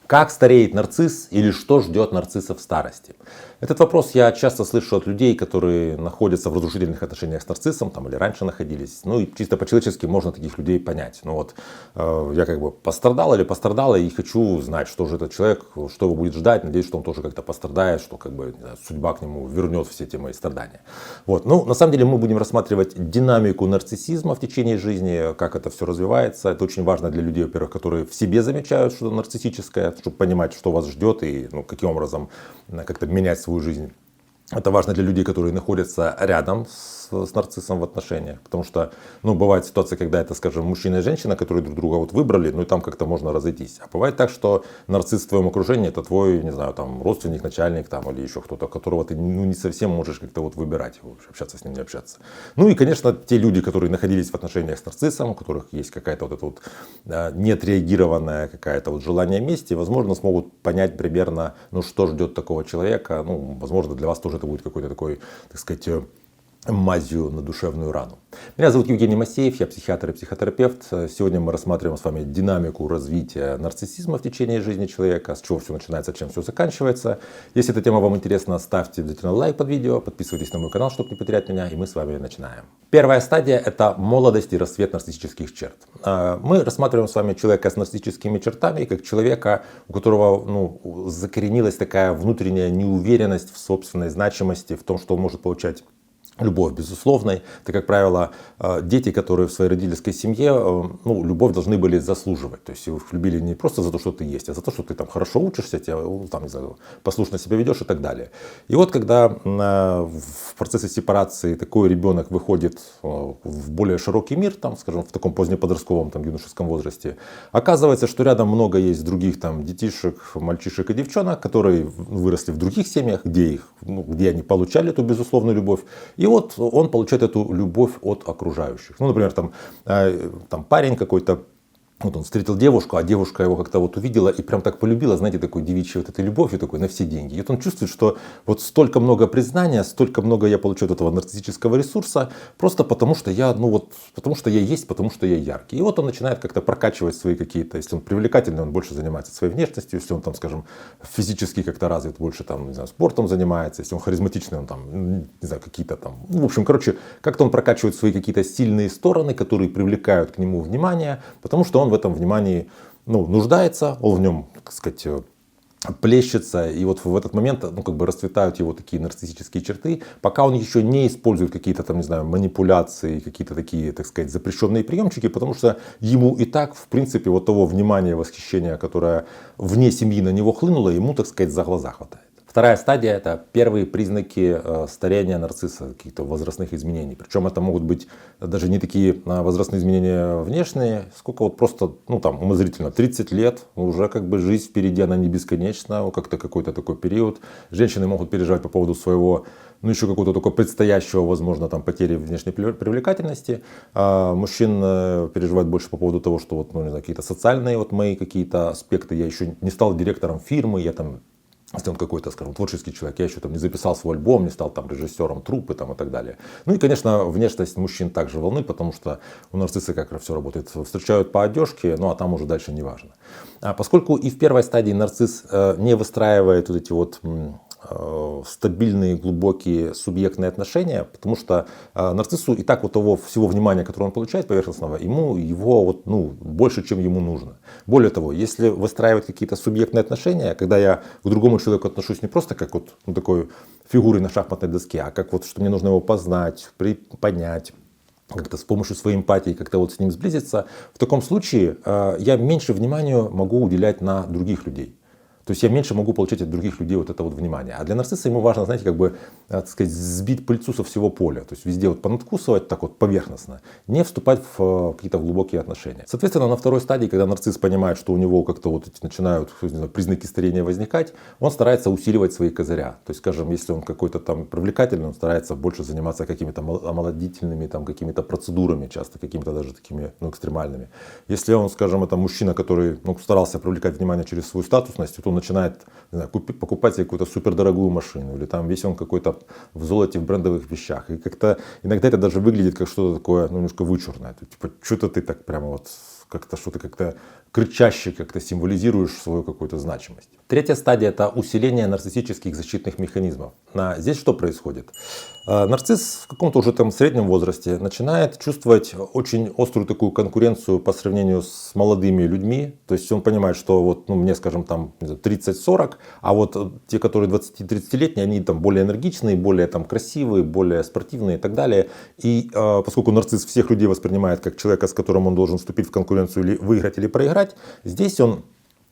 Как стареет нарцисс или что ждет нарцисса в старости? Этот вопрос я часто слышу от людей, которые находятся в разрушительных отношениях с нарциссом там, или раньше находились. Ну и чисто по-человечески можно таких людей понять. Ну вот я как бы пострадал или пострадала и хочу знать, что же этот человек, что его будет ждать. Надеюсь, что он тоже как-то пострадает, что как бы, не знаю, судьба к нему вернет все эти мои страдания. Вот. Ну, на самом деле мы будем рассматривать динамику нарциссизма в течение жизни, как это все развивается. Это очень важно для людей, во-первых, которые в себе замечают что-то нарциссическое, чтобы понимать, что вас ждет и каким образом как-то менять свою жизнь. Это важно для людей, которые находятся рядом с нарциссом в отношениях. Потому что бывает ситуация, когда это, скажем, мужчина и женщина, которые друг друга выбрали, и там как-то можно разойтись. А бывает так, что нарцисс в твоем окружении это твой, не знаю, там, родственник, начальник или еще кто-то, которого ты не совсем можешь как-то выбирать, общаться с ним, не общаться. Ну и, конечно, те люди, которые находились в отношениях с нарциссом, у которых есть какая-то неотреагированная какая-то желание мести, возможно, смогут понять примерно, что ждет такого человека. Возможно, для вас тоже это будет какой-то такой, так сказать, мазью на душевную рану. Меня зовут Евгений Масеев, я психиатр и психотерапевт. Сегодня мы рассматриваем с вами динамику развития нарциссизма в течение жизни человека, с чего все начинается, чем все заканчивается. Если эта тема вам интересна, ставьте обязательно лайк под видео, подписывайтесь на мой канал, чтобы не потерять меня, и мы с вами начинаем. Первая стадия – это молодость и расцвет нарциссических черт. Мы рассматриваем с вами человека с нарциссическими чертами, как человека, у которого закоренилась такая внутренняя неуверенность в собственной значимости, в том, что он может получать любовь безусловной. Это, как правило, дети, которые в своей родительской семье любовь должны были заслуживать. То есть их любили не просто за то, что ты есть, а за то, что ты там хорошо учишься, послушно себя ведешь и так далее. И вот когда в процессе сепарации такой ребенок выходит в более широкий мир, скажем, в таком позднеподростковом, юношеском возрасте, оказывается, что рядом много есть других детишек, мальчишек и девчонок, которые выросли в других семьях, где они получали эту безусловную любовь. И вот он получает эту любовь от окружающих. Например, парень какой-то, он встретил девушку, а девушка его как-то увидела и прям так полюбила, знаете, такой девичьей этой любовью такой на все деньги. И он чувствует, что столько много признания, столько много я получаю от этого нарциссического ресурса, просто потому что я, потому что я есть, потому что я яркий. И вот он начинает как-то прокачивать свои какие-то, если он привлекательный, он больше занимается своей внешностью, если он скажем, физически как-то развит, больше спортом занимается, если он харизматичный, он какие-то в общем, как-то он прокачивает свои какие-то сильные стороны, которые привлекают к нему внимание, потому что он в этом внимании нуждается, он в нем, так сказать, плещется, и в этот момент расцветают его такие нарциссические черты, пока он еще не использует какие-то манипуляции, какие-то такие, так сказать, запрещенные приемчики, потому что ему и так, в принципе, того внимания, восхищения, которое вне семьи на него хлынуло, ему, так сказать, за глаза хватает. Вторая стадия – это первые признаки старения нарцисса, каких-то возрастных изменений. Причем это могут быть даже не такие возрастные изменения внешние, сколько просто, умозрительно, 30 лет, уже жизнь впереди, она не бесконечна, как-то какой-то такой период. Женщины могут переживать по поводу своего, еще какого-то только предстоящего, возможно, потери внешней привлекательности. А мужчин переживают больше по поводу того, что какие-то социальные мои какие-то аспекты. Я еще не стал директором фирмы, я если он какой-то, скажем, творческий человек, я еще не записал свой альбом, не стал режиссером труппы и так далее. И, конечно, внешность мужчин также волнует, потому что у нарцисса как все работает. Встречают по одежке, а там уже дальше не важно. Поскольку и в первой стадии нарцисс не выстраивает эти стабильные, глубокие субъектные отношения, потому что нарциссу и так того всего внимания, которое он получает поверхностного, его больше, чем ему нужно. Более того, если выстраивать какие-то субъектные отношения, когда я к другому человеку отношусь не просто как такой фигурой на шахматной доске, а как что мне нужно его познать, понять, как-то с помощью своей эмпатии как-то с ним сблизиться, в таком случае я меньше внимания могу уделять на других людей. То есть я меньше могу получать от других людей это внимание. А для нарцисса ему важно, знаете, так сказать, сбить пыльцу со всего поля. То есть везде понадкусывать поверхностно, не вступать в какие-то глубокие отношения. Соответственно, на второй стадии, когда нарцисс понимает, что у него как-то начинают признаки старения возникать, он старается усиливать свои козыря. То есть, скажем, если он какой-то привлекательный, он старается больше заниматься какими-то омолодительными какими-то процедурами, часто какими-то даже такими экстремальными. Если он, скажем, это мужчина, который старался привлекать внимание через свою статусность, то он начинает покупать себе какую-то супердорогую машину, или весь он какой-то в золоте, в брендовых вещах. И как-то иногда это даже выглядит как что-то такое немножко вычурное. Что-то ты так прямо как-то что-то как-то кричаще как-то символизируешь свою какую-то значимость. Третья стадия — это усиление нарциссических защитных механизмов. Здесь что происходит? Нарцисс в каком-то уже там среднем возрасте начинает чувствовать очень острую такую конкуренцию по сравнению с молодыми людьми. То есть он понимает, что вот, мне, скажем, там 30-40, а вот те, которые 20-30-летние, они там более энергичные, более там красивые, более спортивные и так далее. И поскольку нарцисс всех людей воспринимает как человека, с которым он должен вступить в конкуренцию или выиграть, или проиграть, здесь он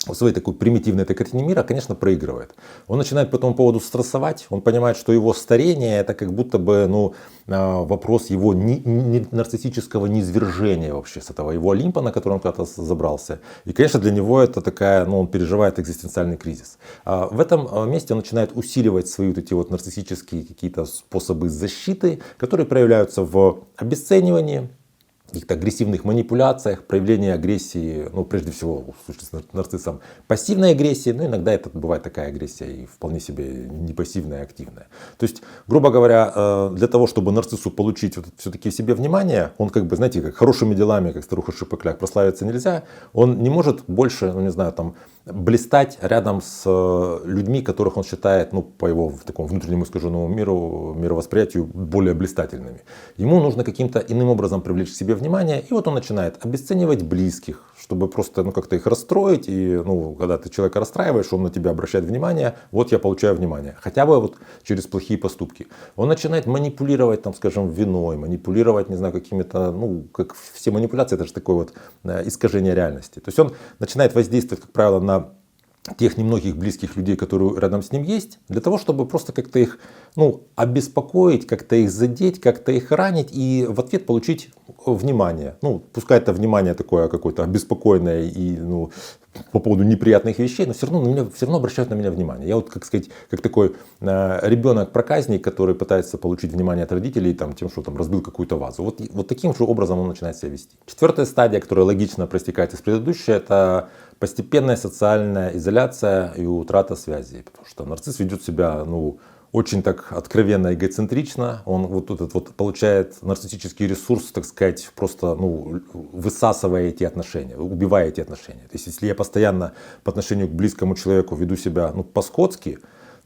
в своей такой примитивной этой картине мира, конечно, проигрывает. Он начинает по этому поводу стрессовать, он понимает, что его старение — это как будто бы вопрос его нарциссического низвержения вообще с этого его Олимпа, на который он когда-то забрался. И, конечно, для него это такая, он переживает экзистенциальный кризис. В этом месте он начинает усиливать свои вот эти вот нарциссические какие-то способы защиты, которые проявляются в обесценивании, каких-то агрессивных манипуляциях, проявлении агрессии, прежде всего, в случае с нарциссом, пассивной агрессии, но иногда это бывает такая агрессия и вполне себе не пассивная, а активная. То есть, грубо говоря, для того, чтобы нарциссу получить все-таки в себе внимание, он знаете, как хорошими делами, как старуха Шипокляк, прославиться нельзя, он не может больше, блистать рядом с людьми, которых он считает, по его такому внутреннему искаженному мировосприятию, более блистательными. Ему нужно каким-то иным образом привлечь к себе внимание, и вот он начинает обесценивать близких, чтобы просто как-то их расстроить, и когда ты человека расстраиваешь, он на тебя обращает внимание, вот я получаю внимание, хотя бы через плохие поступки. Он начинает манипулировать, виной, манипулировать, какими-то, как все манипуляции, это же такое искажение реальности. То есть он начинает воздействовать, как правило, на тех немногих близких людей, которые рядом с ним есть, для того, чтобы просто как-то их обеспокоить, как-то их задеть, как-то их ранить и в ответ получить внимание. Пускай это внимание такое какое-то обеспокоенное и по поводу неприятных вещей, но все равно обращают на меня внимание. Я как такой ребенок-проказник, который пытается получить внимание от родителей тем, что разбил какую-то вазу. Вот таким же образом он начинает себя вести. Четвертая стадия, которая логично проистекает из предыдущей, это постепенная социальная изоляция и утрата связей. Потому что нарцисс ведет себя, очень так откровенно эгоцентрично, он получает нарциссический ресурс, так сказать, просто высасывая эти отношения, убивая эти отношения. То есть если я постоянно по отношению к близкому человеку веду себя по-скотски,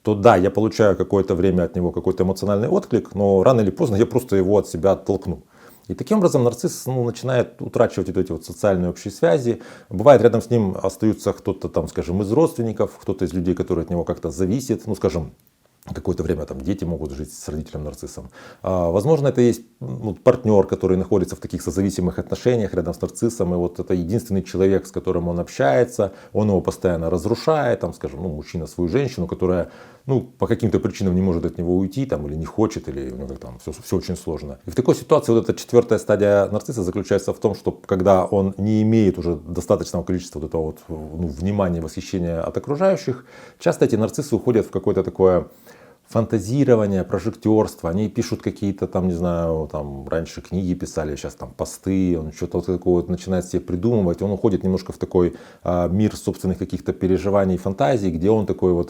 то да, я получаю какое-то время от него какой-то эмоциональный отклик, но рано или поздно я просто его от себя оттолкну. И таким образом нарцисс начинает утрачивать эти социальные общие связи. Бывает, рядом с ним остаются кто-то из родственников, кто-то из людей, которые от него как-то зависит, какое-то время дети могут жить с родителем-нарциссом. Возможно, это есть партнер, который находится в таких созависимых отношениях рядом с нарциссом. И это единственный человек, с которым он общается. Он его постоянно разрушает. Мужчина свою женщину, которая по каким-то причинам не может от него уйти, или не хочет, или у него все очень сложно. И в такой ситуации эта четвертая стадия нарцисса заключается в том, что когда он не имеет уже достаточного количества этого внимания и восхищения от окружающих, часто эти нарциссы уходят в какое-то такое фантазирование, прожектерство. Они пишут какие-то раньше книги писали, сейчас посты, он что-то такое начинает себе придумывать. Он уходит немножко в такой мир собственных каких-то переживаний и фантазий, где он такой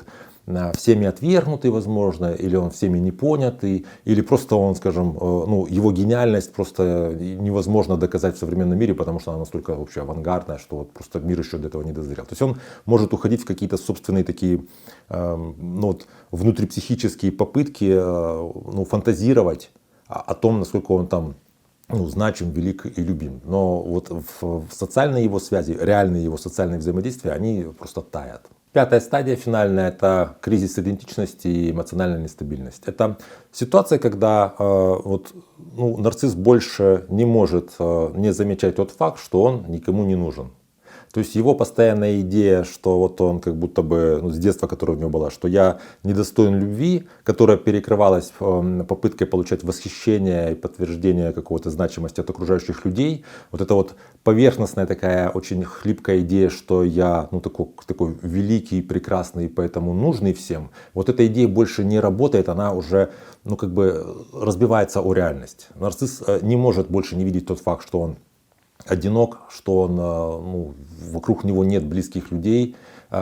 всеми отвергнутый, возможно, или он всеми не понятый, или просто он, его гениальность просто невозможно доказать в современном мире, потому что она настолько вообще авангардная, что просто мир еще до этого не дозрел. То есть он может уходить в какие-то собственные такие внутрипсихические попытки фантазировать о том, насколько он значим, велик и любим. Но в социальной его связи, реальные его социальные взаимодействия, они просто таят. Пятая стадия, финальная, это кризис идентичности и эмоциональная нестабильность. Это ситуация, когда нарцисс больше не может не замечать тот факт, что он никому не нужен. То есть его постоянная идея, что он как будто бы с детства, которая у него была, что я недостоин любви, которая перекрывалась попыткой получать восхищение и подтверждение какого-то значимости от окружающих людей. Это поверхностная такая очень хлипкая идея, что я такой великий, прекрасный, поэтому нужный всем. Эта идея больше не работает, она уже разбивается о реальность. Нарцисс не может больше не видеть тот факт, что он одинок, что он, вокруг него нет близких людей.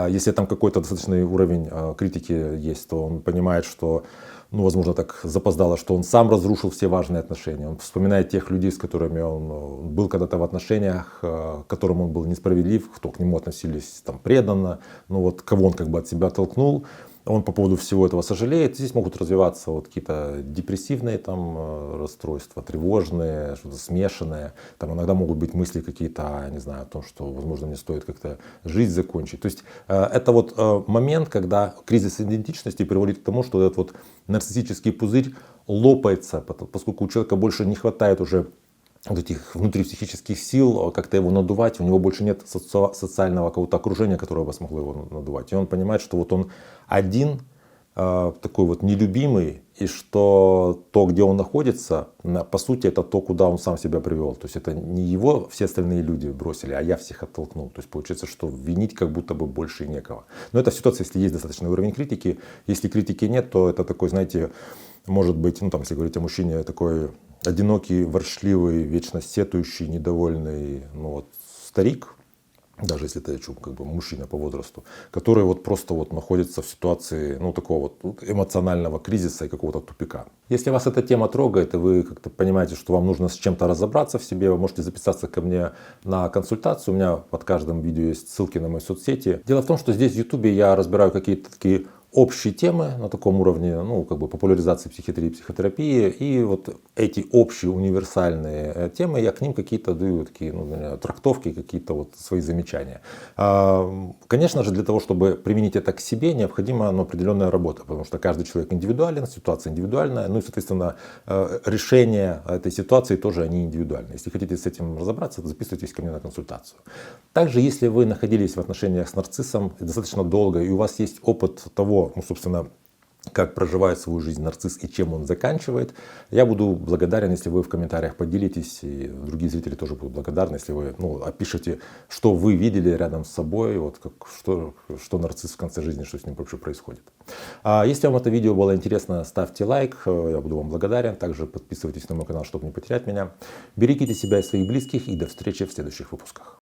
Если там какой-то достаточный уровень критики есть, то он понимает, что ну, возможно, так запоздало, что он сам разрушил все важные отношения. Он вспоминает тех людей, с которыми он был когда-то в отношениях, к которым он был несправедлив, кто к нему относились там преданно, ну вот кого он как бы от себя оттолкнул. Он по поводу всего этого сожалеет. Здесь могут развиваться вот какие-то депрессивные там расстройства, тревожные, что-то смешанное. Там иногда могут быть мысли какие-то, не знаю, о том, что, возможно, мне стоит как-то жизнь закончить. То есть это вот момент, когда кризис идентичности приводит к тому, что этот вот нарциссический пузырь лопается, поскольку у человека больше не хватает уже вот этих внутрипсихических сил, как-то его надувать, у него больше нет социального какого-то окружения, которое бы смогло его надувать. И он понимает, что вот он один, такой вот нелюбимый, и что то, где он находится, по сути, это то, куда он сам себя привел. То есть это не его все остальные люди бросили, а я всех оттолкнул. То есть получается, что винить как будто бы больше некого. Но это ситуация, если есть достаточный уровень критики. Если критики нет, то это такой, знаете, может быть, ну там, если говорить о мужчине, такой одинокий, ворчливый, вечно сетующий, недовольный, ну, вот, старик, даже если это как бы мужчина по возрасту, который вот просто вот находится в ситуации, ну, такого вот эмоционального кризиса и какого-то тупика. Если вас эта тема трогает, и вы как-то понимаете, что вам нужно с чем-то разобраться в себе, вы можете записаться ко мне на консультацию. У меня под каждым видео есть ссылки на мои соцсети. Дело в том, что здесь в YouTube я разбираю какие-то такие общие темы на таком уровне, ну, как бы популяризации психиатрии, психотерапии, и вот эти общие универсальные темы, я к ним какие-то даю такие, ну, трактовки, какие-то вот свои замечания. Конечно же, для того, чтобы применить это к себе, необходима, ну, определенная работа, потому что каждый человек индивидуален, ситуация индивидуальная, ну и, соответственно, решения этой ситуации тоже они индивидуальны. Если хотите с этим разобраться, то записывайтесь ко мне на консультацию. Также, если вы находились в отношениях с нарциссом достаточно долго, и у вас есть опыт того, ну, собственно, как проживает свою жизнь нарцисс и чем он заканчивает, я буду благодарен, если вы в комментариях поделитесь, и другие зрители тоже будут благодарны, если вы, ну, опишите, что вы видели рядом с собой, вот как, что нарцисс в конце жизни, что с ним вообще происходит. Если вам это видео было интересно, ставьте лайк, я буду вам благодарен. Также подписывайтесь на мой канал, чтобы не потерять меня. Берегите себя и своих близких, и до встречи в следующих выпусках.